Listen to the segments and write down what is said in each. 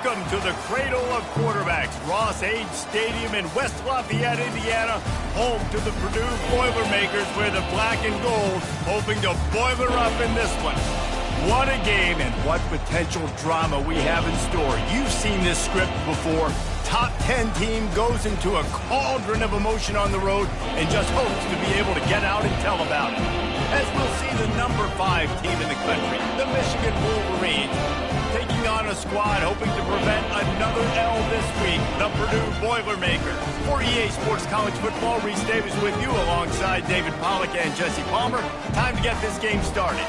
Welcome to the cradle of quarterbacks, Ross Age Stadium in West Lafayette, Indiana, home to the Purdue Boilermakers, where the black and gold hoping to boiler up in this one. What a game and what potential drama we have in store. You've seen this script before. Top 10 team goes into a cauldron of emotion on the road and just hopes to be able to get out and tell about it. As we'll see the number 5 team in the country, the Michigan Wolverines, taking on a squad hoping to prevent another L this week, the Purdue Boilermakers. For EA Sports College Football, Reese Davis with you alongside David Pollack and Jesse Palmer. Time to get this game started.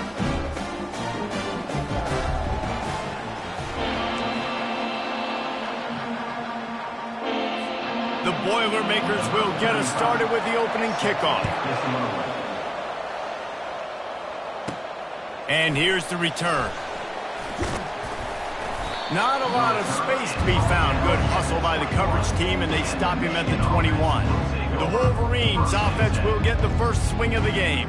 The Boilermakers will get us started with the opening kickoff. And here's the return. Not a lot of space to be found. Good hustle by the coverage team, and they stop him at the 21. The Wolverines offense will get the first swing of the game.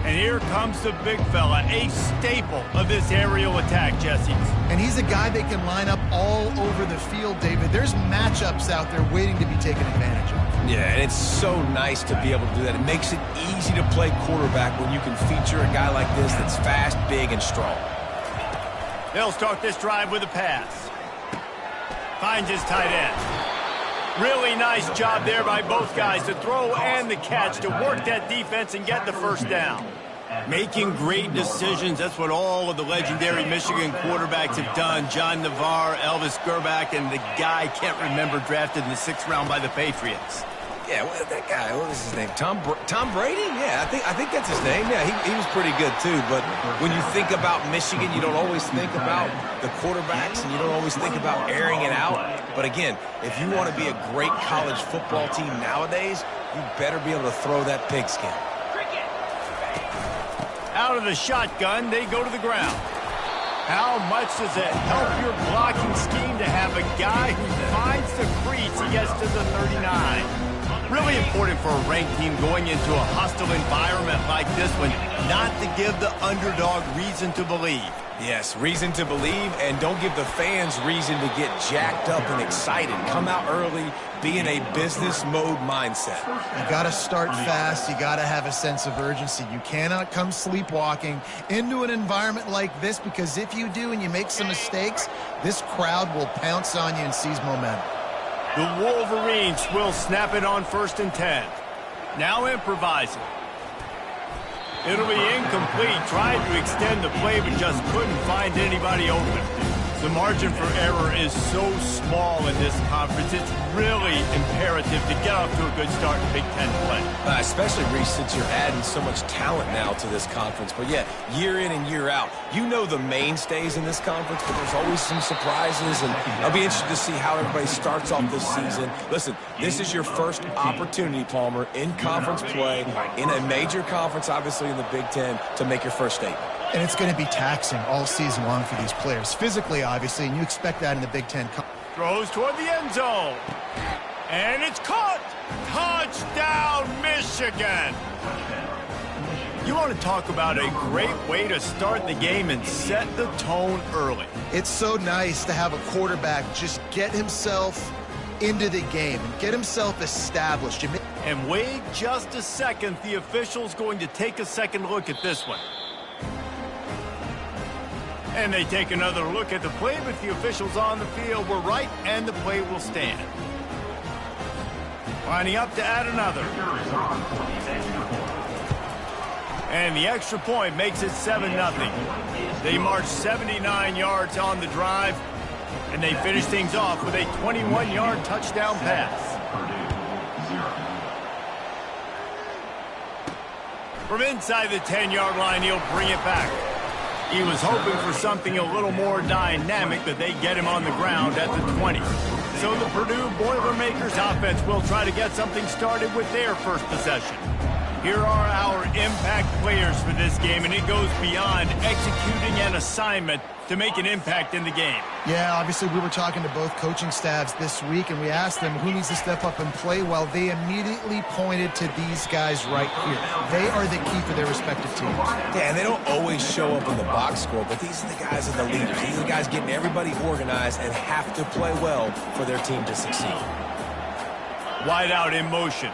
And here comes the big fella, a staple of this aerial attack, Jesse. And he's a guy they can line up all over the field, David. There's matchups out there waiting to be taken advantage of. Yeah, and it's so nice to be able to do that. It makes it easy to play quarterback when you can feature a guy like this that's fast, big, and strong. They'll start this drive with a pass. Finds his tight end. Really nice job there by both guys, the throw and the catch, to work that defense and get the first down. Making great decisions, that's what all of the legendary Michigan quarterbacks have done. John Navarre, Elvis Gerbach, and the guy I can't remember, drafted in the 6th round by the Patriots. Yeah, that guy, what was his name? Tom Brady? Yeah, I think that's his name. Yeah, he was pretty good too. But when you think about Michigan, you don't always think about the quarterbacks, and you don't always think about airing it out. But again, if you want to be a great college football team nowadays, you better be able to throw that pigskin. Out of the shotgun, they go to the ground. How much does it help your blocking scheme to have a guy who finds the crease? He gets to the 39. Really important for a ranked team going into a hostile environment like this one, not to give the underdog reason to believe. Yes, reason to believe, and don't give the fans reason to get jacked up and excited. Come out early, be in a business mode mindset. You got to start fast. You got to have a sense of urgency. You cannot come sleepwalking into an environment like this, because if you do and you make some mistakes, this crowd will pounce on you and seize momentum. The Wolverines will snap it on 1st and 10. Now improvising. It'll be incomplete. Tried to extend the play, but just couldn't find anybody open. The margin for error is so small in this conference. It's really imperative to get off to a good start in Big Ten play. Especially, Reese, since you're adding so much talent now to this conference. But, yeah, year in and year out, you know the mainstays in this conference, but there's always some surprises. And I'll be interested to see how everybody starts off this season. Listen, this is your first opportunity, Palmer, in conference play, in a major conference, obviously in the Big Ten, to make your first statement. And it's going to be taxing all season long for these players, physically, obviously, and you expect that in the Big Ten. Throws toward the end zone. And it's caught. Touchdown, Michigan. You want to talk about a great way to start the game and set the tone early. It's so nice to have a quarterback just get himself into the game and get himself established. And wait just a second. The official's going to take a second look at this one. And they take another look at the play, but the officials on the field were right, and the play will stand. Lining up to add another. And the extra point makes it 7-0. They march 79 yards on the drive, and they finish things off with a 21-yard touchdown pass. From inside the 10-yard line, he'll bring it back. He was hoping for something a little more dynamic, but they get him on the ground at the 20. So the Purdue Boilermakers offense will try to get something started with their first possession. Here are our impact players for this game, and it goes beyond executing an assignment to make an impact in the game. Yeah, obviously we were talking to both coaching staffs this week, and we asked them who needs to step up and play well. They immediately pointed to these guys right here. They are the key for their respective teams. Yeah, and they don't always show up in the box score, but these are the guys that are the leaders. These are the guys getting everybody organized and have to play well for their team to succeed. Wide out in motion.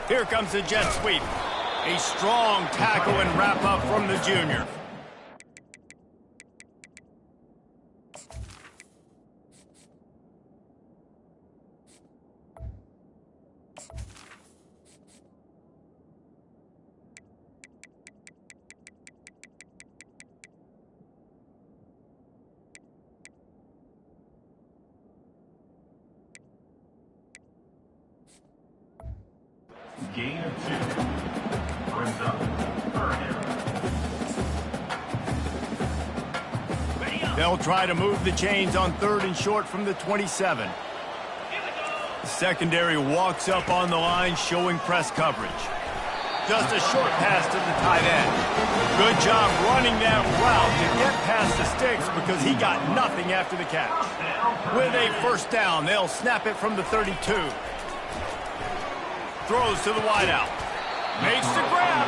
Here comes the jet sweep. A strong tackle and wrap up from the junior. Gain of 2. Brings up third down. They'll try to move the chains on 3rd and short from the 27. The secondary walks up on the line, showing press coverage. Just a short pass to the tight end. Good job running that route to get past the sticks because he got nothing after the catch. With a first down, they'll snap it from the 32. Throws to the wideout. Makes the grab.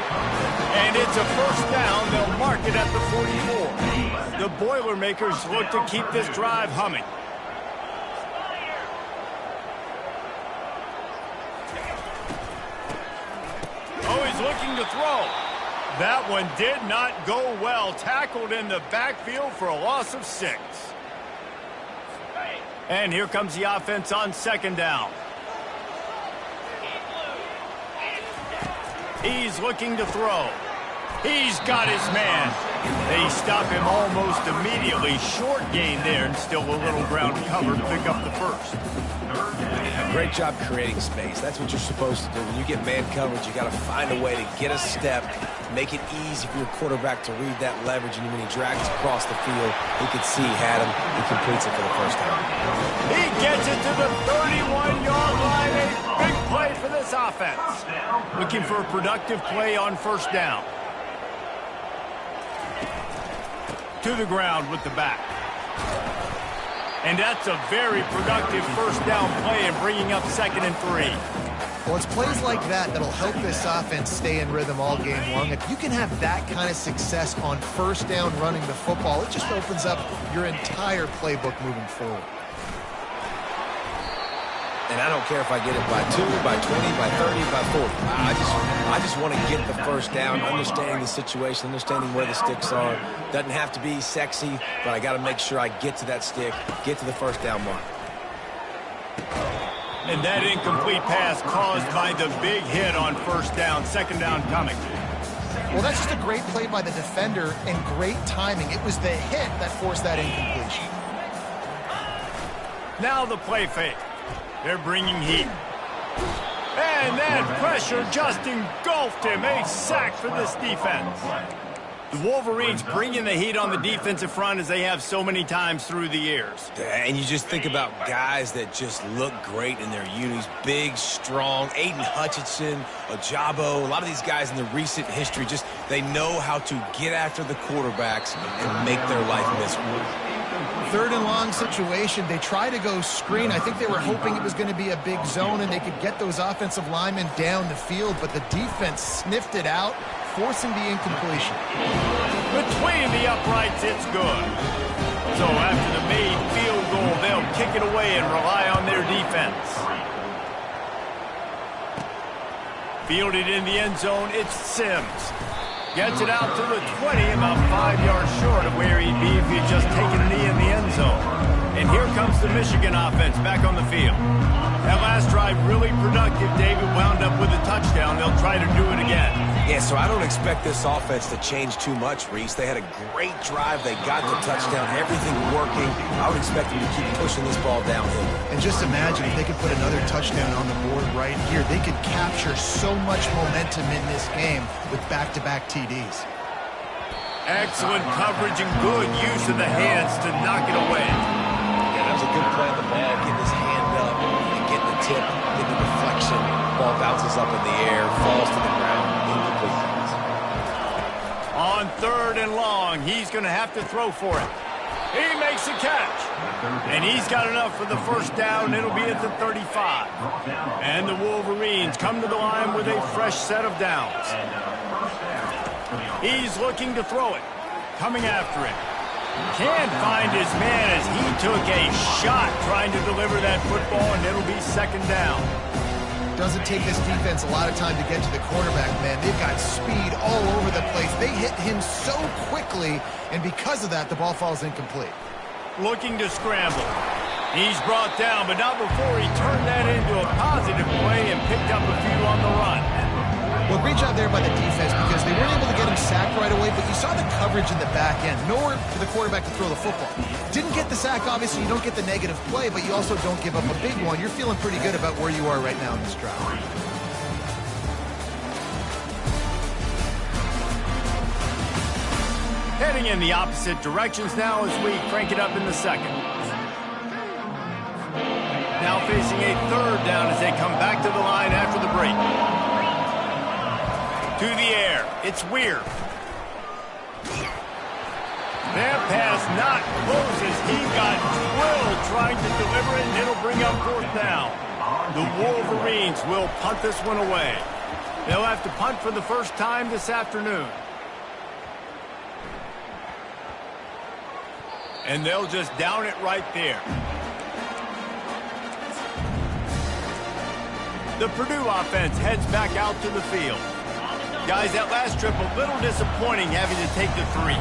And it's a first down. They'll mark it at the 44. The Boilermakers look to keep this drive humming. Oh, he's looking to throw. That one did not go well. Tackled in the backfield for a loss of 6. And here comes the offense on 2nd down. He's looking to throw. He's got his man. They stop him almost immediately. Short gain there, and still a little ground cover to pick up the first. Great job creating space. That's what you're supposed to do. When you get man coverage, you got to find a way to get a step, make it easy for your quarterback to read that leverage, and when he drags across the field, he could see he had him. He completes it for the first time. He gets it to the 31-yard line. A big play for this offense. Looking for a productive play on first down. To the ground with the back. And that's a very productive first down play and bringing up 2nd and 3. Well, it's plays like that that'll help this offense stay in rhythm all game long. If you can have that kind of success on first down running the football, it just opens up your entire playbook moving forward. And I don't care if I get it by 2, by 20, by 30, by 40. I just want to get the first down, understanding the situation, understanding where the sticks are. Doesn't have to be sexy, but I got to make sure I get to that stick, get to the first down mark. And that incomplete pass caused by the big hit on first down. 2nd down coming. Well, that's just a great play by the defender and great timing. It was the hit that forced that incompletion. Now the play fake. They're bringing heat. And that pressure just engulfed him. A sack for this defense. The Wolverines bringing the heat on the defensive front as they have so many times through the years. And you just think about guys that just look great in their unis. Big, strong, Aiden Hutchinson, Ojabo, a lot of these guys in the recent history, just they know how to get after the quarterbacks and make their life miserable. 3rd and long situation. They try to go screen. I think they were hoping it was going to be a big zone and they could get those offensive linemen down the field, but the defense sniffed it out, forcing the incompletion. Between the uprights, it's good. So after the made field goal, they'll kick it away and rely on their defense. Fielded in the end zone, it's Sims. Gets it out to the 20, about 5 yards short of where he'd be if he'd just taken a knee in the end zone. And here comes the Michigan offense back on the field. That last drive really productive. David wound up with a touchdown. They'll try to do it again. Yeah, so I don't expect this offense to change too much, Reese. They had a great drive. They got the touchdown. Everything working. I would expect them to keep pushing this ball downhill. And just imagine if they could put another touchdown on the board right here. They could capture so much momentum in this game with back-to-back TDs. Excellent coverage and good use of the hands to knock it away. Yeah, that was a good play on the ball. Getting his hand up and getting the tip, getting the deflection. ball bounces up in the air, falls to the ground, incomplete pass. On 3rd and long, he's going to have to throw for it. He makes a catch. And he's got enough for the first down. It'll be at the 35. And the Wolverines come to the line with a fresh set of downs. He's looking to throw it. Coming after it. Can't find his man as he took a shot trying to deliver that football, and it'll be 2nd down. Doesn't take this defense a lot of time to get to the quarterback, man. They've got speed all over the place. They hit him so quickly, and because of that, the ball falls incomplete. Looking to scramble. He's brought down, but not before he turned that into a positive play and picked up a few on the run. Well, great job there by the defense because they weren't able to get him sacked right away, but you saw the coverage in the back end. Nowhere for the quarterback to throw the football. Didn't get the sack, obviously. You don't get the negative play, but you also don't give up a big one. You're feeling pretty good about where you are right now in this drive. Heading in the opposite directions now as we crank it up in the 2nd. Now facing a 3rd down as they come back to the line after the break. To the air. It's Weir. That pass not close as he got drilled trying to deliver it, and it'll bring up 4th down. The Wolverines will punt this one away. They'll have to punt for the first time this afternoon. And they'll just down it right there. The Purdue offense heads back out to the field. Guys, that last trip a little disappointing having to take the 3.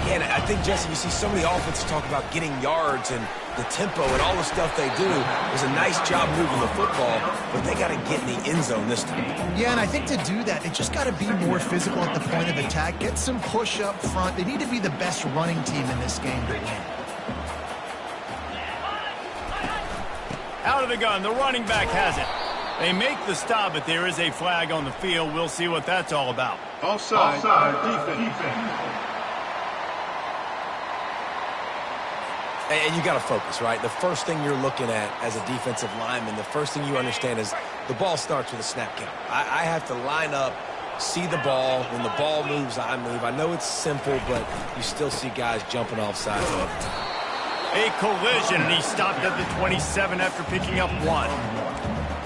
Yeah, and I think, Jesse, you see so many offenses talk about getting yards and the tempo and all the stuff they do. It was a nice job moving the football, but they got to get in the end zone this time. Yeah, and I think to do that, they just got to be more physical at the point of attack. Get some push up front. They need to be the best running team in this game to win. Out of the gun, the running back has it. They make the stop, but there is a flag on the field. We'll see what that's all about. Offside. Defense. And you got to focus, right? The first thing you're looking at as a defensive lineman, the first thing you understand is the ball starts with a snap count. I have to line up, see the ball. When the ball moves, I move. I know it's simple, but you still see guys jumping off sides all the time. A collision, and he stopped at the 27 after picking up 1.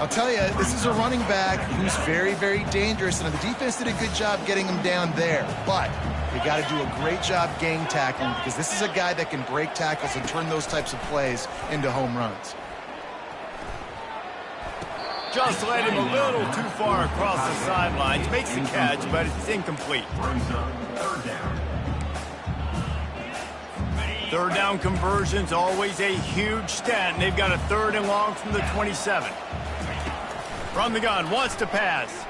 I'll tell you, this is a running back who's very, very dangerous, and the defense did a good job getting him down there. But we got to do a great job gang tackling because this is a guy that can break tackles and turn those types of plays into home runs. Just led him a little too far across the sidelines. Makes the catch, but it's incomplete. Brings up 3rd down. 3rd down conversions, always a huge stat, and they've got a 3rd and long from the 27. From the gun, wants to pass.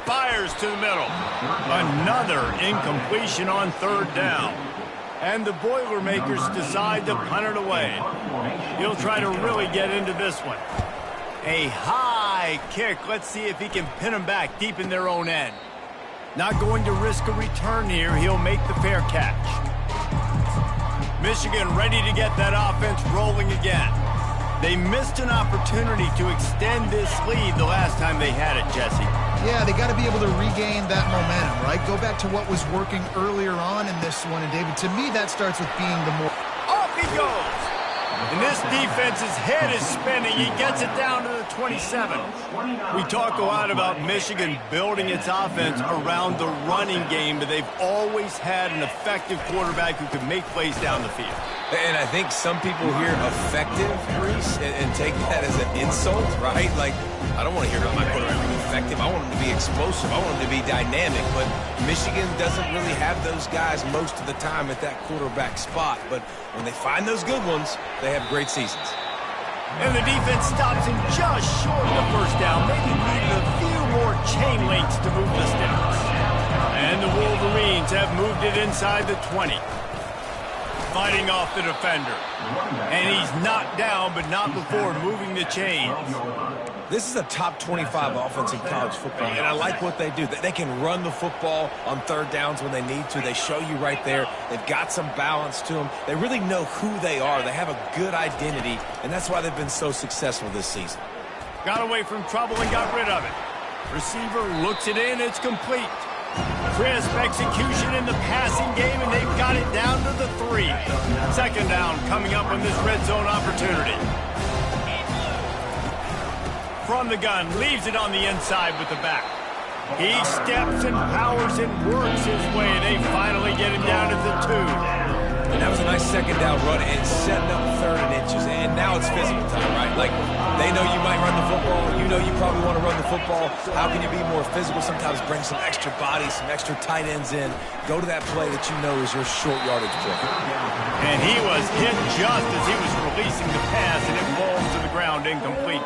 Fires to the middle. Another incompletion on 3rd down. And the Boilermakers decide to punt it away. He'll try to really get into this one. A high kick. Let's see if he can pin them back deep in their own end. Not going to risk a return here. He'll make the fair catch. Michigan ready to get that offense rolling again. They missed an opportunity to extend this lead the last time they had it, Jesse. Yeah, they got to be able to regain that momentum, right? Go back to what was working earlier on in this one. And, David, to me, that starts with being the more... Off he goes! And this defense's head is spinning. He gets it down to the 27. We talk a lot about Michigan building its offense around the running game, but they've always had an effective quarterback who can make plays down the field. And I think some people hear effective, Reese, and take that as an insult, right? Like, I don't want to hear about my quarterback being effective. I want him to be explosive. I want him to be dynamic. But Michigan doesn't really have those guys most of the time at that quarterback spot. But when they find those good ones, they have great seasons. And the defense stops him just short of the first down. Maybe needed a few more chain links to move the sticks. And the Wolverines have moved it inside the 20. Fighting off the defender. And he's knocked down, but not before moving the chains. This is a top 25 offense in college football, and I like what they do. They can run the football on 3rd downs when they need to. They show you right there. They've got some balance to them. They really know who they are. They have a good identity, and that's why they've been so successful this season. Got away from trouble and got rid of it. Receiver looks it in. It's complete. Crisp execution in the passing game, and they've got it down to the 3. Second down coming up on this red zone opportunity. From the gun, leaves it on the inside with the back. He steps and powers and works his way. They finally get him down to the 2. And that was a nice second down run and setting up 3rd and inches. And now it's physical time, right? Like, they know you might run the football. You know you probably want to run the football. How can you be more physical? Sometimes bring some extra bodies, some extra tight ends in. Go to that play that you know is your short yardage play. And he was hit just as he was releasing the pass, and it falls to the ground incomplete.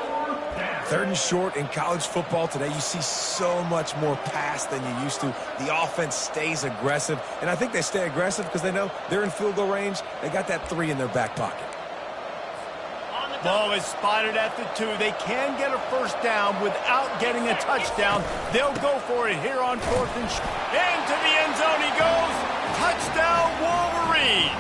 3rd and short in college football today. You see so much more pass than you used to. The offense stays aggressive, and I think they stay aggressive because they know they're in field goal range. They got that 3 in their back pocket. Ball is spotted at the 2. They can get a first down without getting a touchdown. They'll go for it here on 4th and short. Into the end zone he goes. Touchdown, Wolverines.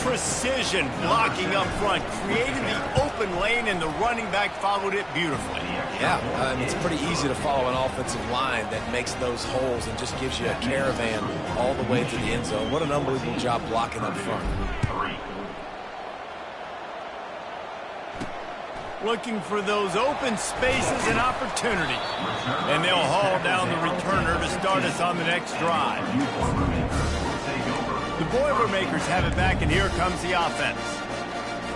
Precision blocking up front, created the open lane, and the running back followed it beautifully. Yeah, it's pretty easy to follow an offensive line that makes those holes and just gives you a caravan all the way to the end zone. What an unbelievable job blocking up front. Looking for those open spaces and opportunities. And they'll haul down the returner to start us on the next drive. The Boilermakers have it back, and here comes the offense.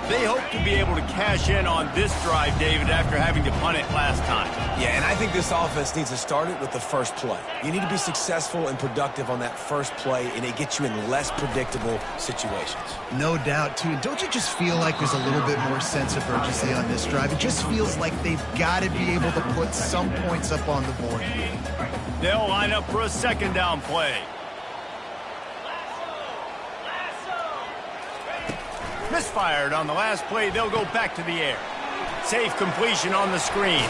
They hope to be able to cash in on this drive, David, after having to punt it last time. Yeah, and I think this offense needs to start it with the first play. You need to be successful and productive on that first play, and it gets you in less predictable situations. No doubt, too. Don't you just feel like there's a little bit more sense of urgency on this drive? It just feels like they've got to be able to put some points up on the board. They'll line up for a second down play. Misfired on the last play. They'll go back to the air. Safe completion on the screen.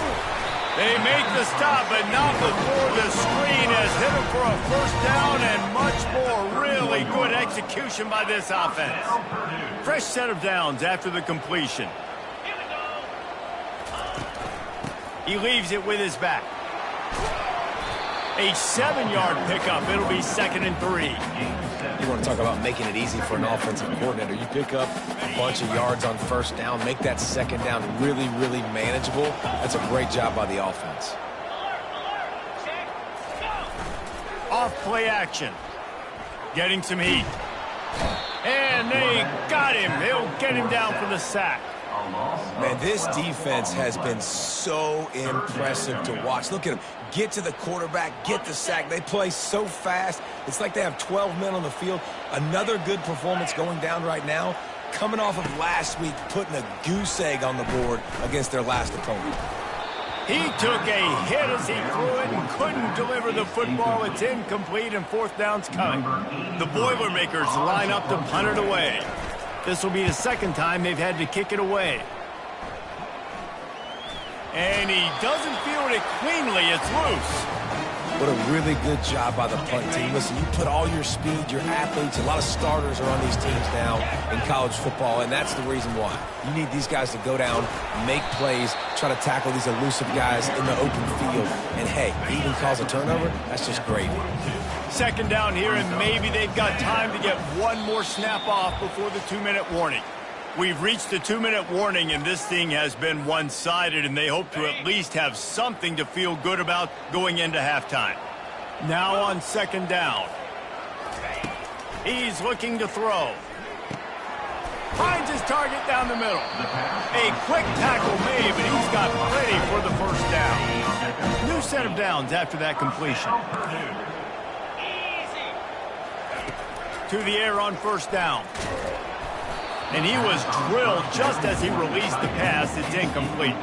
They make the stop, but not before the screen has hit them for a first down, and much more. Really good execution by this offense. Fresh set of downs after the completion. He leaves it with his back. A 7-yard pickup. It'll be 2nd and 3. You want to talk about making it easy for an offensive coordinator. You pick up a bunch of yards on first down, make that second down really, really manageable. That's a great job by the offense. Off play action. Getting some heat. And they got him. They'll get him down for the sack. Man, this defense has been so impressive to watch. Look at them. Get to the quarterback, get the sack. They play so fast. It's like they have 12 men on the field. Another good performance going down right now. Coming off of last week, putting a goose egg on the board against their last opponent. He took a hit as he threw it and couldn't deliver the football. It's incomplete, and 4th down's coming. The Boilermakers line up to punt it away. This will be the 2nd time they've had to kick it away. And he doesn't field it cleanly. It's loose. What a really good job by the punt team. Listen, you put all your speed, your athletes, a lot of starters are on these teams now in college football, and that's the reason why. You need these guys to go down, make plays, try to tackle these elusive guys in the open field. And, hey, even cause a turnover, that's just great. 2nd down here, and maybe they've got time to get one more snap off before the 2-minute warning. We've reached the 2-minute warning, and this thing has been one-sided, and they hope to at least have something to feel good about going into halftime. Now on 2nd down. He's looking to throw. Finds his target down the middle. A quick tackle made, but he's got plenty for the first down. New set of downs after that completion. To the air on 1st down. And he was drilled just as he released the pass. It's incomplete.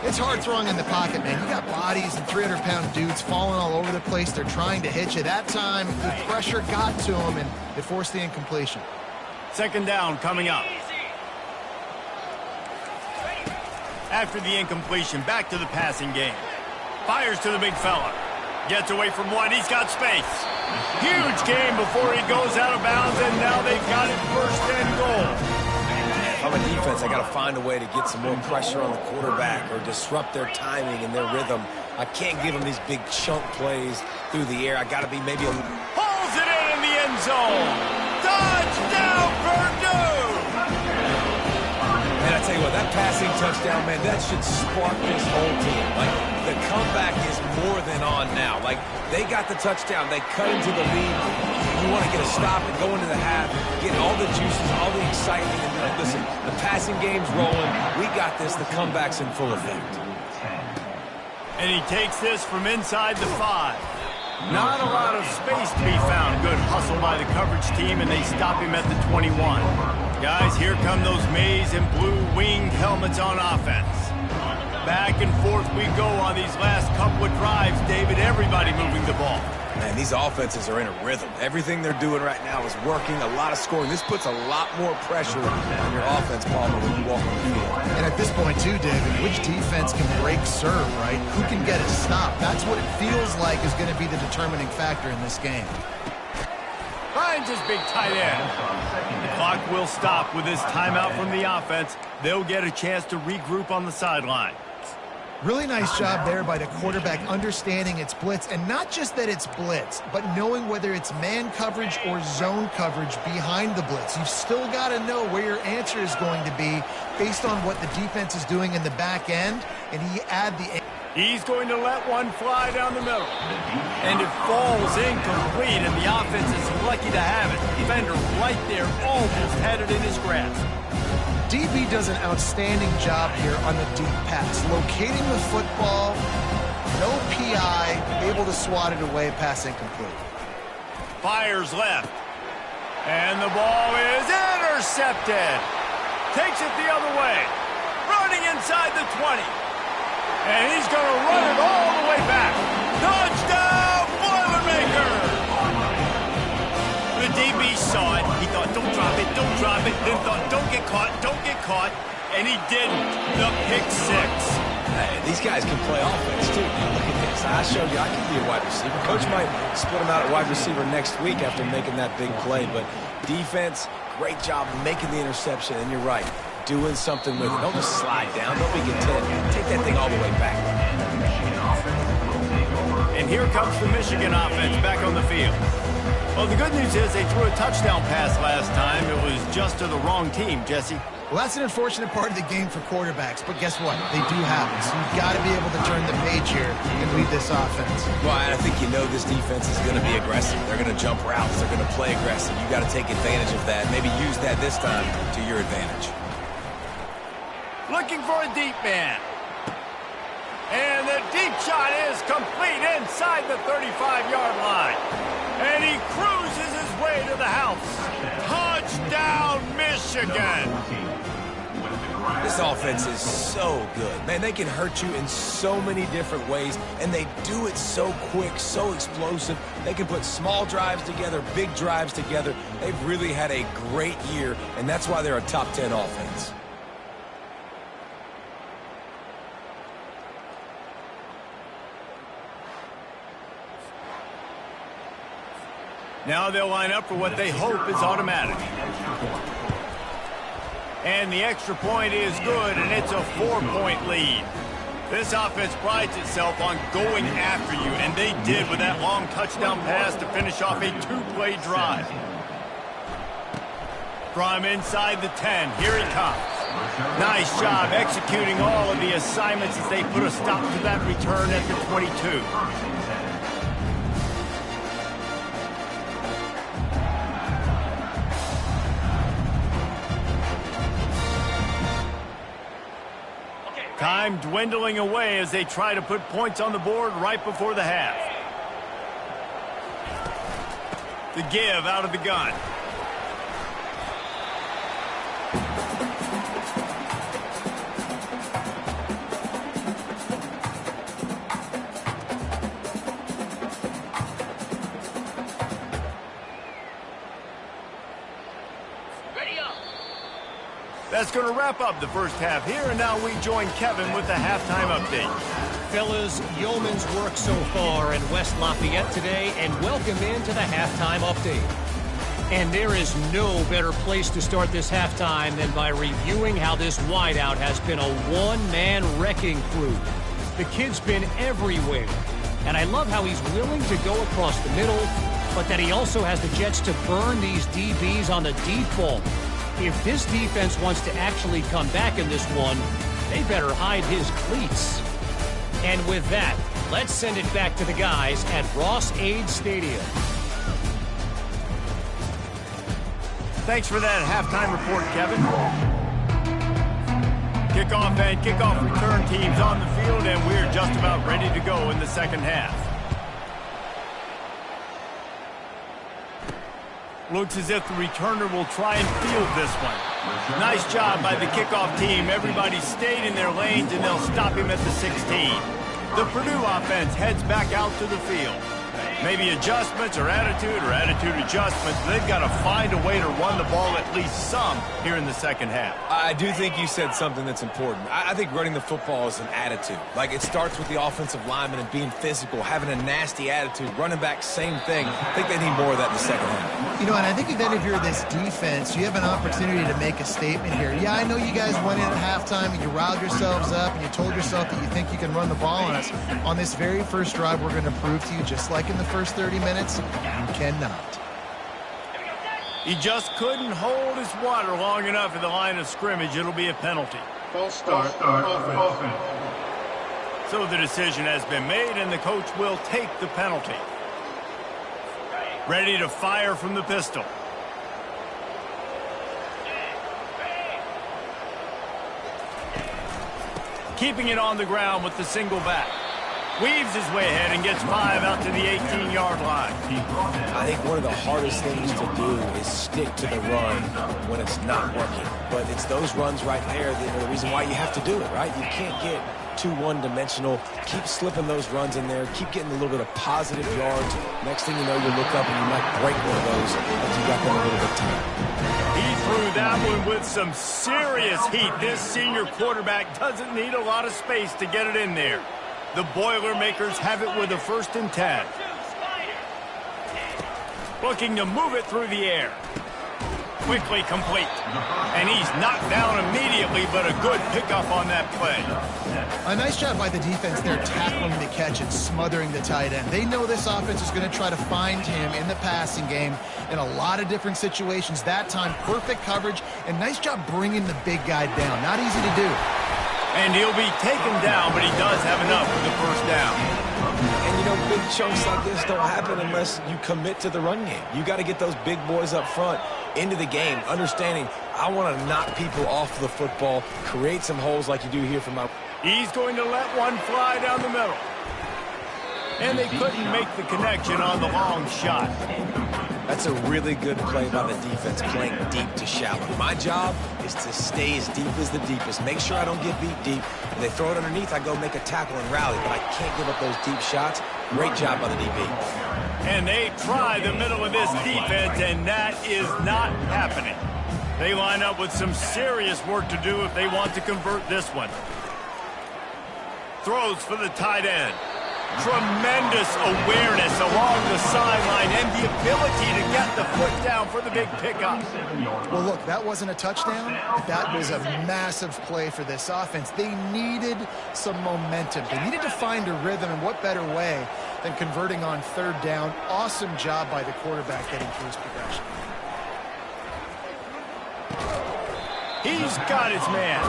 It's hard throwing in the pocket, man. You got bodies and 300-pound dudes falling all over the place. They're trying to hit you. That time, the pressure got to him, and it forced the incompletion. 2nd down coming up. After the incompletion, back to the passing game. Fires to the big fella. Gets away from one. He's got space. Huge game before he goes out of bounds, and now they've got it 1st and goal. if I'm a defense, I got to find a way to get some more pressure on the quarterback or disrupt their timing and their rhythm. I can't give them these big chunk plays through the air. I got to be maybe a... Pulls it in the end zone. Touchdown, Purdue! Man, I tell you what, that passing touchdown, man, that should spark this whole team. Like, the comeback is more than on now. Like, they got the touchdown. They cut into the lead. You want to get a stop and go into the half, get all the juices, all the excitement. And be like, listen, the passing game's rolling. We got this. The comeback's in full effect. And he takes this from inside the 5. Not a lot of space to be found. Good hustle by the coverage team, and they stop him at the 21. Guys, here come those maize and blue winged helmets on offense. Back and forth we go on these last couple of drives, David. Everybody moving the ball. Man, these offenses are in a rhythm. Everything they're doing right now is working, a lot of scoring. This puts a lot more pressure on your offense, Palmer, when you walk on the field. And at this point, too, David, which defense can break serve, right? Who can get a stop? That's what it feels like is going to be the determining factor in this game. Finds his big tight end. The clock will stop with this timeout from the offense. They'll get a chance to regroup on the sideline. Really nice job there by the quarterback understanding its blitz, and not just that it's blitz, but knowing whether it's man coverage or zone coverage behind the blitz. You've still got to know where your answer is going to be based on what the defense is doing in the back end, and He's going to let one fly down the middle. And it falls incomplete, and the offense is lucky to have it. Defender right there almost had it in his grasp. DB does an outstanding job here on the deep pass. Locating the football, no PI, able to swat it away, pass incomplete. Fires left. And the ball is intercepted. Takes it the other way. Running inside the 20. And he's going to run it all the way back. Touchdown, Boilermaker! The DB saw it. He thought, don't drop it, don't drop it. Then thought, don't get caught, don't get caught. And he didn't. The pick 6. Hey, these guys can play offense, too. Now, look at this. I showed you I can be a wide receiver. Coach might split him out at wide receiver next week after making that big play. But defense, great job making the interception. And you're right, doing something with it. Don't just slide down. Don't be content. Take that thing all the way back. And here comes the Michigan offense back on the field. Well, the good news is they threw a touchdown pass last time. It was just to the wrong team, Jesse. Well, that's an unfortunate part of the game for quarterbacks, but guess what? They do happen, so you've got to be able to turn the page here and lead this offense. Well, I think you know this defense is going to be aggressive. They're going to jump routes. They're going to play aggressive. You got to take advantage of that. Maybe use that this time to your advantage. Looking for a deep man. And the deep shot is complete inside the 35-yard line. And he cruises his way to the house. Touchdown, Michigan. This offense is so good. Man, they can hurt you in so many different ways, and they do it so quick, so explosive. They can put small drives together, big drives together. They've really had a great year, and that's why they're a top 10 offense. Now they'll line up for what they hope is automatic. And the extra point is good, and it's a 4-point lead. This offense prides itself on going after you, and they did with that long touchdown pass to finish off a 2-play drive. From inside the 10, here he comes. Nice job executing all of the assignments as they put a stop to that return at the 22. Time dwindling away as they try to put points on the board right before the half. The give out of the gun. That's going to wrap up the first half here, and now we join Kevin with the halftime update. Fellas, yeoman's work so far in West Lafayette today, and welcome into the halftime update. And there is no better place to start this halftime than by reviewing how this wideout has been a one-man wrecking crew. The kid's been everywhere. And I love how he's willing to go across the middle, but that he also has the Jets to burn these DBs on the deep ball. If this defense wants to actually come back in this one, they better hide his cleats. And with that, let's send it back to the guys at Ross-Ade Stadium. Thanks for that halftime report, Kevin. Kickoff and kickoff return teams on the field, and we're just about ready to go in the second half. Looks as if the returner will try and field this one. Nice job by the kickoff team. Everybody stayed in their lanes, and they'll stop him at the 16. The Purdue offense heads back out to the field. Maybe adjustments or attitude adjustments. They've got to find a way to run the ball at least some here in the second half. I do think you said something that's important. I think running the football is an attitude. Like, it starts with the offensive lineman and being physical, having a nasty attitude. Running back, same thing. I think they need more of that in the second half. You know, and I think that if you're this defense, you have an opportunity to make a statement here. Yeah, I know you guys went in at halftime and you riled yourselves up and you told yourself that you think you can run the ball on us. On this very first drive, we're going to prove to you, just like in the first 30 minutes, you cannot. He just couldn't hold his water long enough at the line of scrimmage. It'll be a penalty. False start, offense. So the decision has been made, and the coach will take the penalty. Ready to fire from the pistol. Keeping it on the ground with the single back. Weaves his way ahead and gets 5 out to the 18-yard line. I think one of the hardest things to do is stick to the run when it's not working. But it's those runs right there that are the reason why you have to do it, right? You can't get too one-dimensional. Keep slipping those runs in there. Keep getting a little bit of positive yards. Next thing you know, you look up and you might break one of those as you got them a little bit tight. He threw that one with some serious heat. This senior quarterback doesn't need a lot of space to get it in there. The Boilermakers have it with a 1st and 10. Looking to move it through the air. Quickly complete. And he's knocked down immediately, but a good pickup on that play. A nice job by the defense there, tackling the catch and smothering the tight end. They know this offense is going to try to find him in the passing game in a lot of different situations. That time, perfect coverage, and nice job bringing the big guy down. Not easy to do. And he'll be taken down, but he does have enough for the first down. And, you know, big chunks like this don't happen unless you commit to the run game. You got to get those big boys up front into the game, understanding I want to knock people off the football, create some holes like you do here for my... He's going to let one fly down the middle. And they couldn't make the connection on the long shot. That's a really good play by the defense, playing deep to shallow. My job is to stay as deep as the deepest. Make sure I don't get beat deep. When they throw it underneath, I go make a tackle and rally, but I can't give up those deep shots. Great job by the DB. And they try the middle of this defense, and that is not happening. They line up with some serious work to do if they want to convert this one. Throws for the tight end. Tremendous awareness along the sideline and the ability to get the foot down for the big pickup. Well, look, that wasn't a touchdown. That was a massive play for this offense. They needed some momentum. They needed to find a rhythm, and what better way than converting on 3rd down. Awesome job by the quarterback getting through his progression. He's got his man.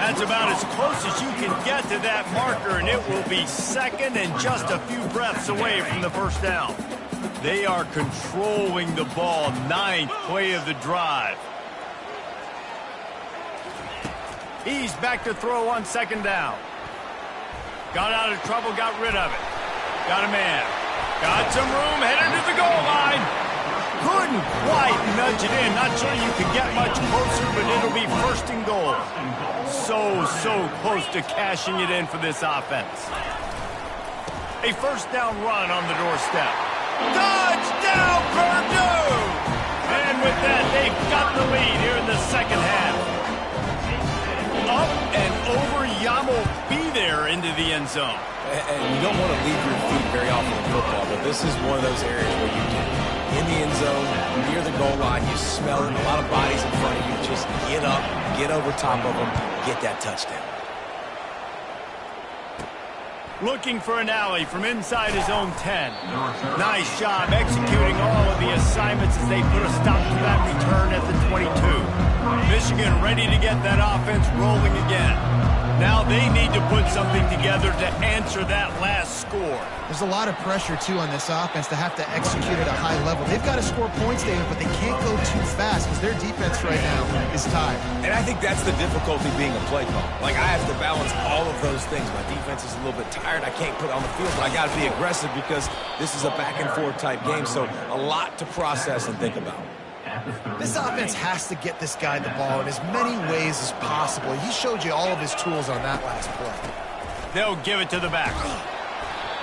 That's about as close as you can get to that marker, and it will be 2nd and just a few breaths away from the first down. They are controlling the ball. 9th play of the drive. He's back to throw on 2nd down. Got out of trouble, got rid of it. Got a man. Got some room, headed to the goal line. Couldn't quite nudge it in. Not sure you could get much closer, but it'll be 1st and goal. So close to cashing it in for this offense. A 1st down run on the doorstep. Touchdown, Purdue! And with that, they've got the lead here in the second half. Up and over, Yamo be there into the end zone. And you don't want to leave your feet very often in football, but this is one of those areas where you can in the end zone, near the goal line. You smell it. A lot of bodies in front of you. Just get up, get over top of them, get that touchdown. Looking for an alley from inside his own 10. Nice job executing all of the assignments as they put a stop to that return at the 22. Michigan ready to get that offense rolling again. Now they need to put something together to answer that last score. There's a lot of pressure, too, on this offense to have to execute at a high level. They've got to score points, David, but they can't go too fast because their defense right now is tired. And I think that's the difficulty being a play call. Like, I have to balance all of those things. My defense is a little bit tired. I can't put it on the field, but I got to be aggressive because this is a back-and-forth type game, so a lot to process and think about. This offense has to get this guy the ball in as many ways as possible. He showed you all of his tools on that last play. They'll give it to the back.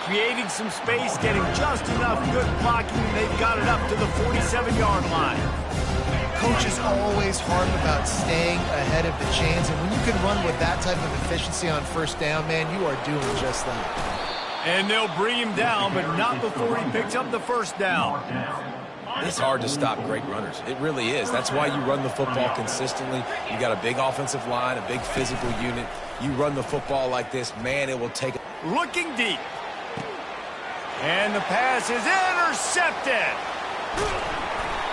Creating some space, getting just enough good blocking, and they've got it up to the 47-yard line. Coach is always hard about staying ahead of the chains, and when you can run with that type of efficiency on first down, man, you are doing just that. And they'll bring him down, but not before he picks up the first down. It's hard to stop great runners. It really is. That's why you run the football consistently. You got a big offensive line, a big physical unit. You run the football like this, man, it will take... Looking deep. And the pass is intercepted.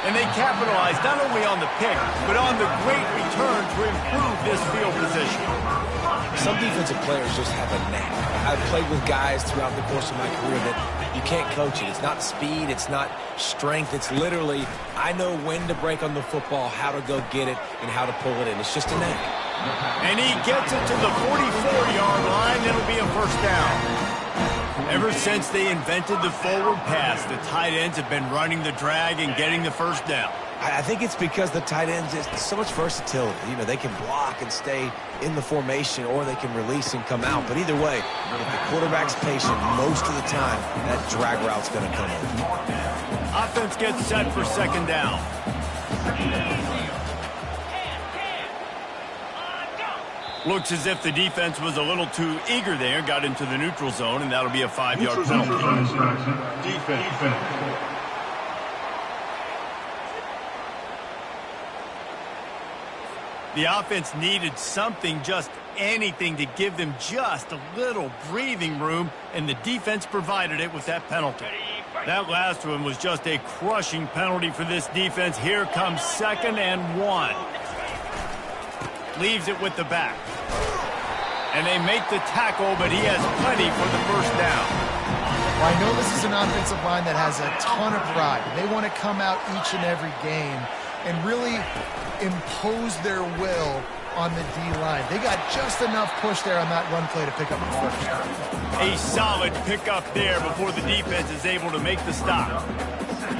And they capitalize not only on the pick, but on the great return to improve this field position. Some defensive players just have a knack. I've played with guys throughout the course of my career that you can't coach it. It's not speed, it's not strength. It's literally, I know when to break on the football, how to go get it, and how to pull it in. It's just a knack. And he gets it to the 44-yard line. It'll be a first down. Ever since they invented the forward pass, the tight ends have been running the drag and getting the first down. I think it's because the tight ends is so much versatility. You know, they can block and stay in the formation, or they can release and come out. But either way, if the quarterback's patient, most of the time, that drag route's going to come in. Offense gets set for second down. Looks as if the defense was a little too eager there, got into the neutral zone, and that'll be a 5-yard penalty. Defense. The offense needed something, just anything, to give them just a little breathing room, and the defense provided it with that penalty. That last one was just a crushing penalty for this defense. Here comes 2nd and 1. Leaves it with the back. And they make the tackle, but he has plenty for the first down. Well, I know this is an offensive line that has a ton of pride. They want to come out each and every game and really impose their will on the D-line. They got just enough push there on that run play to pick up the first. A solid pickup there before the defense is able to make the stop.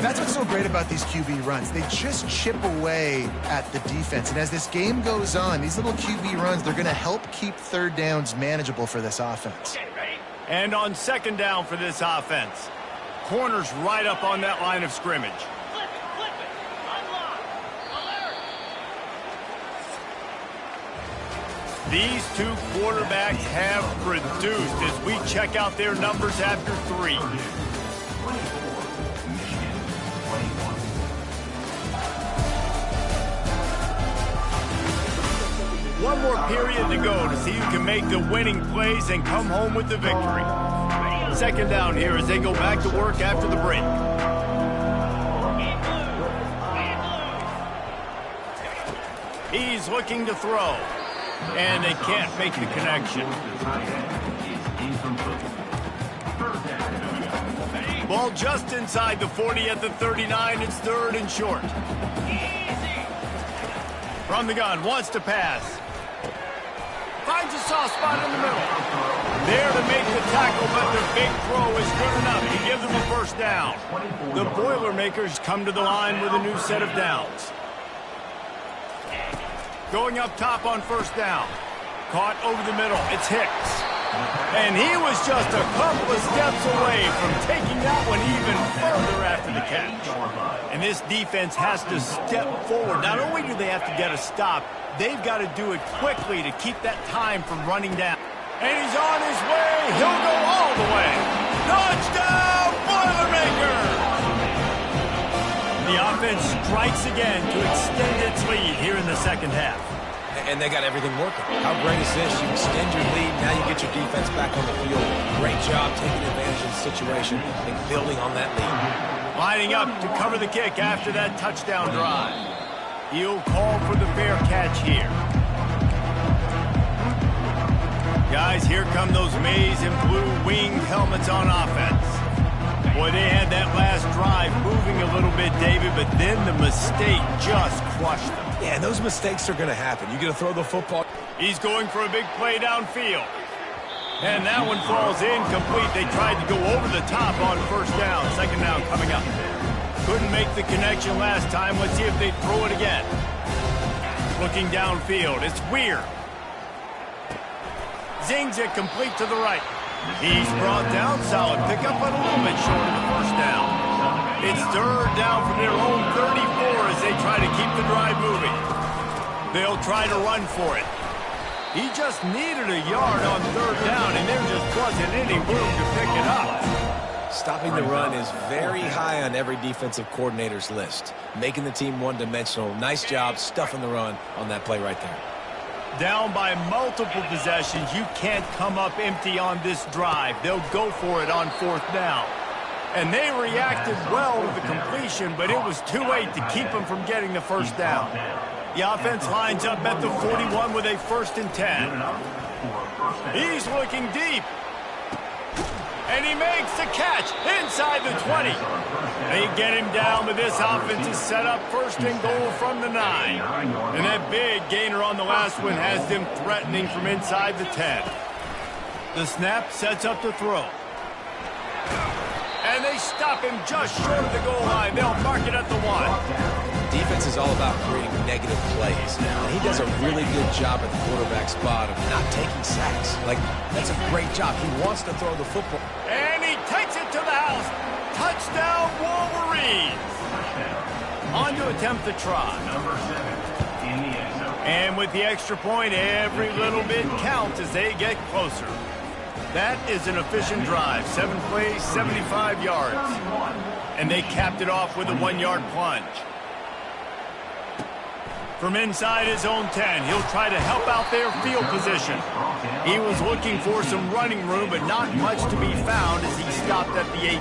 That's what's so great about these QB runs. They just chip away at the defense. And as this game goes on, these little QB runs, they're going to help keep third downs manageable for this offense. And on second down for this offense, corners right up on that line of scrimmage. These two quarterbacks have produced as we check out their numbers after 3. One more period to go to see who can make the winning plays and come home with the victory. Second down here as they go back to work after the break. He's looking to throw, and they can't make the connection. Ball just inside the 40 at the 39. It's 3rd and short. From the gun, wants to pass. Finds a soft spot in the middle. There to make the tackle, but the big throw is good enough to give them a first down. The Boilermakers come to the line with a new set of downs. Going up top on first down. Caught over the middle. It's Hicks. And he was just a couple of steps away from taking that one even further after the catch. And this defense has to step forward. Not only do they have to get a stop, they've got to do it quickly to keep that time from running down. And he's on his way. He'll go all the way. Touchdown, Boilermakers! The offense strikes again to extend its lead here in the second half. And they got everything working. How great is this? You extend your lead, now you get your defense back on the field. Great job taking advantage of the situation and building on that lead. Lining up to cover the kick after that touchdown drive. He'll call for the fair catch here. Guys, here come those maize and blue winged helmets on offense. Boy, they had that last drive moving a little bit, David, but then the mistake just crushed them. Yeah, and those mistakes are going to happen. You're going to throw the football. He's going for a big play downfield. And that one falls incomplete. They tried to go over the top on first down. Second down coming up. Couldn't make the connection last time. Let's see if they throw it again. Looking downfield. It's Weir. Zings it complete to the right. He's brought down. Solid pickup, but a little bit short of the first down. It's third down from their own 34 as they try to keep the drive moving. They'll try to run for it. He just needed a yard on third down, and there just wasn't any room to pick it up. Stopping the run is very high on every defensive coordinator's list. Making the team one-dimensional. Nice job stuffing the run on that play right there. Down by multiple possessions, you can't come up empty on this drive. They'll go for it on fourth down. And they reacted well to the completion, but it was too late to keep them from getting the first down. The offense lines up at the 41 with a 1st and 10. He's looking deep. And he makes the catch inside the 20. They get him down, but this offense is set up 1st and goal from the 9. And that big gainer on the last one has them threatening from inside the 10. The snap sets up the throw. And they stop him just short of the goal line. They'll mark it at the 1. Defense is all about creating negative plays. And he does a really good job at the quarterback spot of not taking sacks. Like, that's a great job. He wants to throw the football. And he takes it to the house. Touchdown, Wolverines. On to attempt the try. And with the extra point, every little bit counts as they get closer. That is an efficient drive. 7 plays, 75 yards. And they capped it off with a 1-yard plunge. From inside his own 10, he'll try to help out their field position. He was looking for some running room, but not much to be found as he stopped at the 18.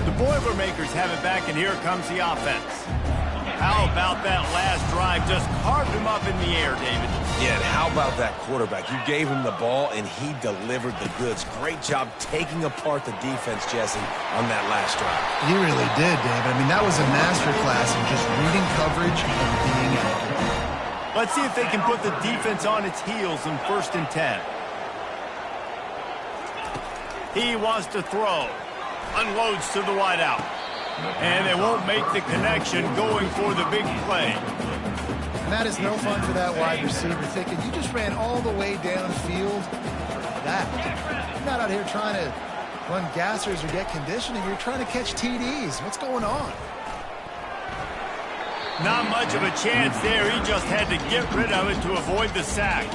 The Boilermakers have it back, and here comes the offense. How about that last drive? Just carved him up in the air, David. Yeah, and how about that quarterback? You gave him the ball, and he delivered the goods. Great job taking apart the defense, Jesse, on that last drive. He really did, David. I mean, that was a masterclass in just reading coverage and being accurate. Let's see if they can put the defense on its heels in 1st and 10. He wants to throw. Unloads to the wideout. And they won't make the connection going for the big play. And that is no fun for that wide receiver, thinking you just ran all the way downfield. You're not out here trying to run gassers or get conditioning. You're trying to catch TDs. What's going on? Not much of a chance there. He just had to get rid of it to avoid the sack.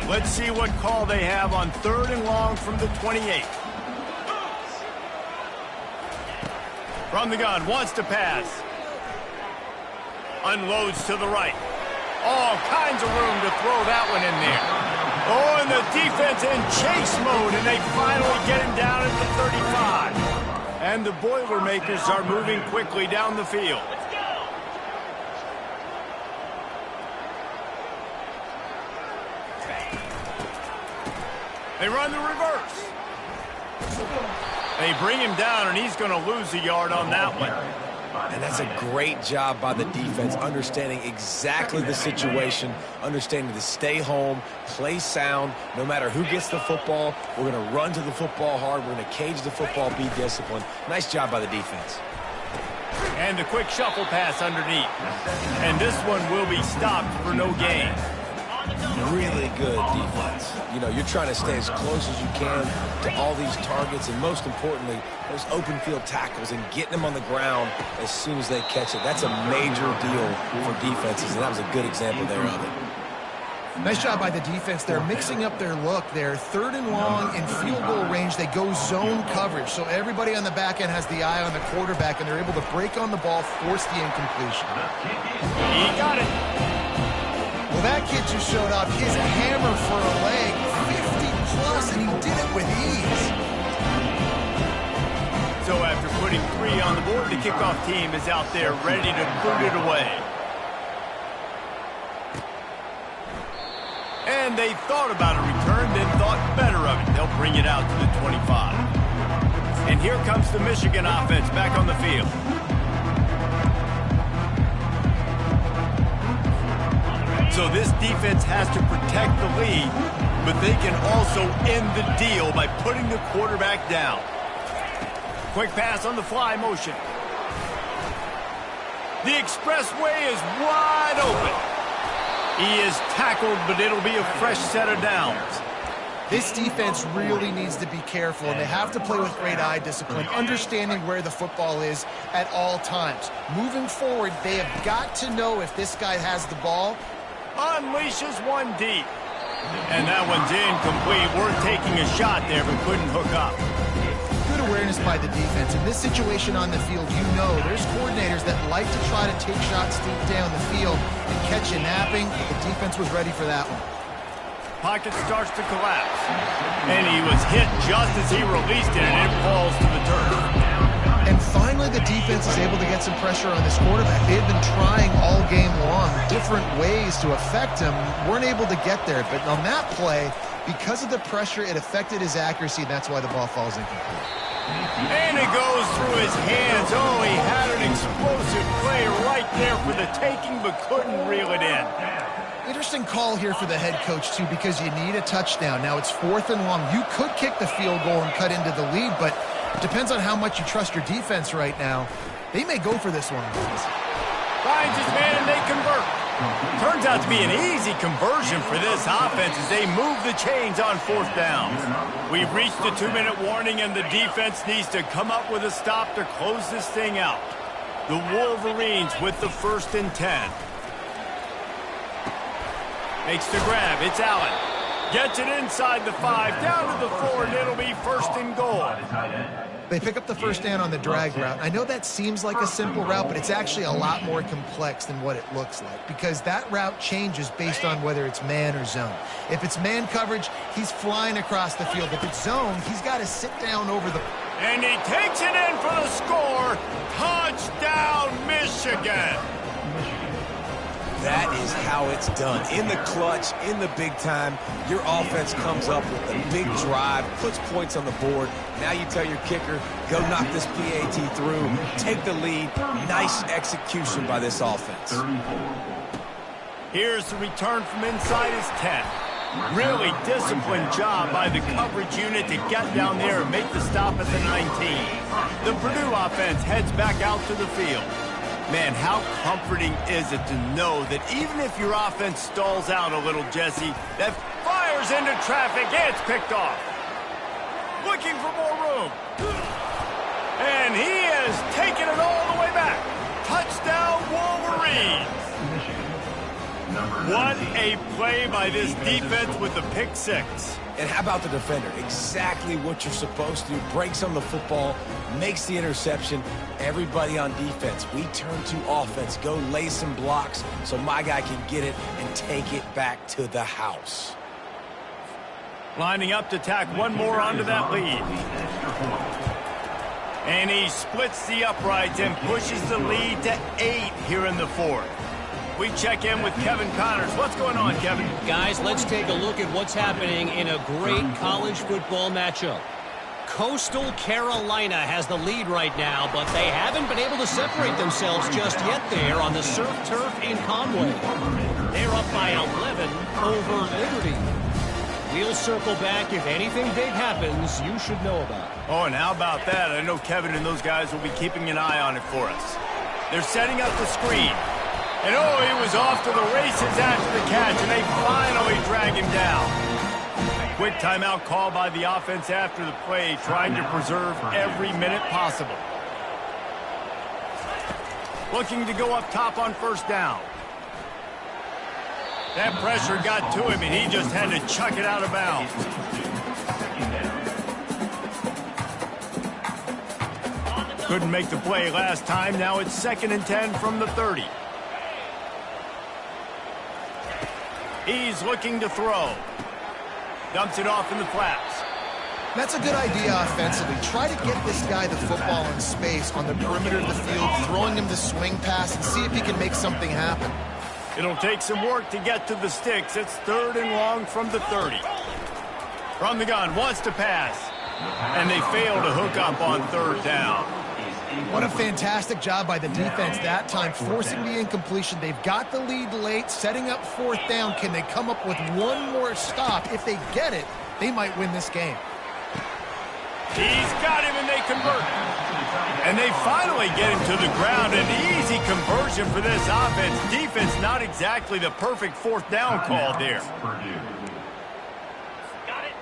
Let's see what call they have on 3rd and long from the 28. From the gun, wants to pass. Unloads to the right. All kinds of room to throw that one in there. Oh, and the defense in chase mode, and they finally get him down at the 35. And the Boilermakers are moving quickly down the field. They run the reverse. They bring him down, and he's going to lose a yard on that one. And that's a great job by the defense, understanding exactly the situation, understanding to stay home, play sound. No matter who gets the football, we're going to run to the football hard. We're going to cage the football, be disciplined. Nice job by the defense. And the quick shuffle pass underneath. And this one will be stopped for no gain. Really good defense. You know, you're trying to stay as close as you can to all these targets, and most importantly, those open field tackles and getting them on the ground as soon as they catch it. That's a major deal for defenses, and that was a good example there of it. Nice job by the defense. They're mixing up their look. They're 3rd and long in field goal range. They go zone coverage. So everybody on the back end has the eye on the quarterback, and they're able to break on the ball, force the incompletion. He got it. Well, that kid just showed off his hammer for a leg. 50-plus, and he did it with ease. So after putting 3 on the board, the kickoff team is out there ready to boot it away. And they thought about a return, then thought better of it. They'll bring it out to the 25. And here comes the Michigan offense back on the field. So this defense has to protect the lead, but they can also end the deal by putting the quarterback down. Quick pass on the fly motion. The expressway is wide open. He is tackled, but it'll be a fresh set of downs. This defense really needs to be careful, and they have to play with great eye discipline, understanding where the football is at all times. Moving forward, they have got to know if this guy has the ball. Unleashes one deep. And that one's incomplete. Worth taking a shot there, but couldn't hook up. Good awareness by the defense. In this situation on the field, you know there's coordinators that like to try to take shots deep down the field and catch you napping. The defense was ready for that one. Pocket starts to collapse. And he was hit just as he released it, and it falls to the turf. And finally, the defense is able to get some pressure on this quarterback. They had been trying all game long different ways to affect him, weren't able to get there. But on that play, because of the pressure, it affected his accuracy, and that's why the ball falls incomplete. And it goes through his hands. Oh, he had an explosive play right there for the taking, but couldn't reel it in. Interesting call here for the head coach, too, because you need a touchdown. Now it's 4th and long. You could kick the field goal and cut into the lead, but it depends on how much you trust your defense right now. They may go for this one. Finds his man, and they convert. Turns out to be an easy conversion for this offense as they move the chains on 4th down. We've reached the 2-minute warning, and the defense needs to come up with a stop to close this thing out. The Wolverines with the 1st and 10. Makes the grab. It's Allen. Gets it inside the 5, down to the 4, and it'll be 1st and goal. They pick up the first down on the drag route. I know that seems like a simple route, but it's actually a lot more complex than what it looks like, because that route changes based on whether it's man or zone. If it's man coverage, he's flying across the field. If it's zone, he's got to sit down over the... And he takes it in for the score. Touchdown, Michigan. That is how it's done. In the clutch, in the big time, your offense comes up with a big drive, puts points on the board. Now you tell your kicker, go knock this PAT through, take the lead. Nice execution by this offense. Here's the return from inside his 10. Really disciplined job by the coverage unit to get down there and make the stop at the 19. The Purdue offense heads back out to the field. Man, how comforting is it to know that even if your offense stalls out a little, Jesse, that fires into traffic, it's picked off. Looking for more room. And he has taken it all the way back. Touchdown, Wolverines. What a play by this defense with the pick 6. And how about the defender? Exactly what you're supposed to do. Breaks on the football, makes the interception. Everybody on defense, we turn to offense. Go lay some blocks so my guy can get it and take it back to the house. Lining up to tack one more onto that lead. And he splits the uprights and pushes the lead to 8 here in the 4th. We check in with Kevin Connors. What's going on, Kevin? Guys, let's take a look at what's happening in a great college football matchup. Coastal Carolina has the lead right now, but they haven't been able to separate themselves just yet there on the surf turf in Conway. They're up by 11 over Liberty. We'll circle back. If anything big happens, you should know about it. Oh, and how about that? I know Kevin and those guys will be keeping an eye on it for us. They're setting up the screen. And oh, he was off to the races after the catch, and they finally drag him down. Quick timeout call by the offense after the play, trying to preserve every minute possible. Looking to go up top on 1st down. That pressure got to him, and he just had to chuck it out of bounds. Couldn't make the play last time. Now it's 2nd and 10 from the 30. He's looking to throw. Dumps it off in the flats. That's a good idea offensively. Try to get this guy the football in space on the perimeter of the field, throwing him the swing pass, and see if he can make something happen. It'll take some work to get to the sticks. It's 3rd and long from the 30. From the gun, wants to pass. And they fail to hook up on 3rd down. What a fantastic job by the defense that time, forcing the incompletion. They've got the lead late, setting up 4th down. Can they come up with one more stop? If they get it, they might win this game. He's got him, and they convert. And they finally get him to the ground. An easy conversion for this offense. Defense, not exactly the perfect 4th down call there.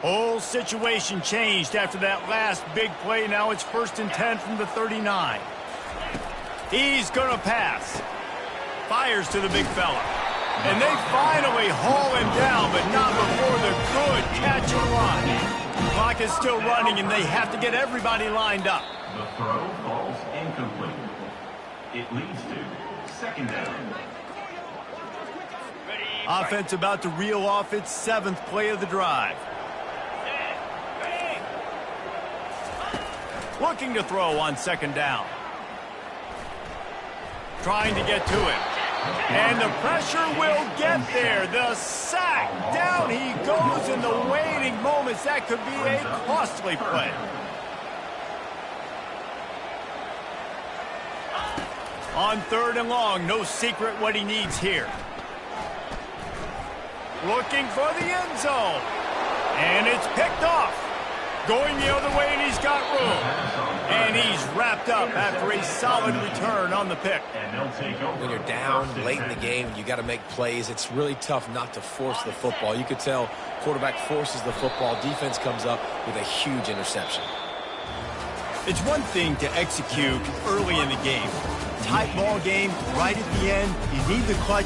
Whole situation changed after that last big play. Now it's 1st and 10 from the 39. He's going to pass. Fires to the big fella. And they finally haul him down, but not before the good catch and run. The clock is still running, and they have to get everybody lined up. The throw falls incomplete. It leads to 2nd down. Offense about to reel off its 7th play of the drive. Looking to throw on 2nd down. Trying to get to it. And the pressure will get there. The sack. Down he goes in the waiting moments. That could be a costly play. On 3rd and long, no secret what he needs here. Looking for the end zone. And it's picked off. Going the other way, and he's got room. And he's wrapped up after a solid return on the pick. When you're down late in the game, you got to make plays. It's really tough not to force the football. You could tell quarterback forces the football. Defense comes up with a huge interception. It's one thing to execute early in the game. Tight ball game, right at the end, you need the clutch.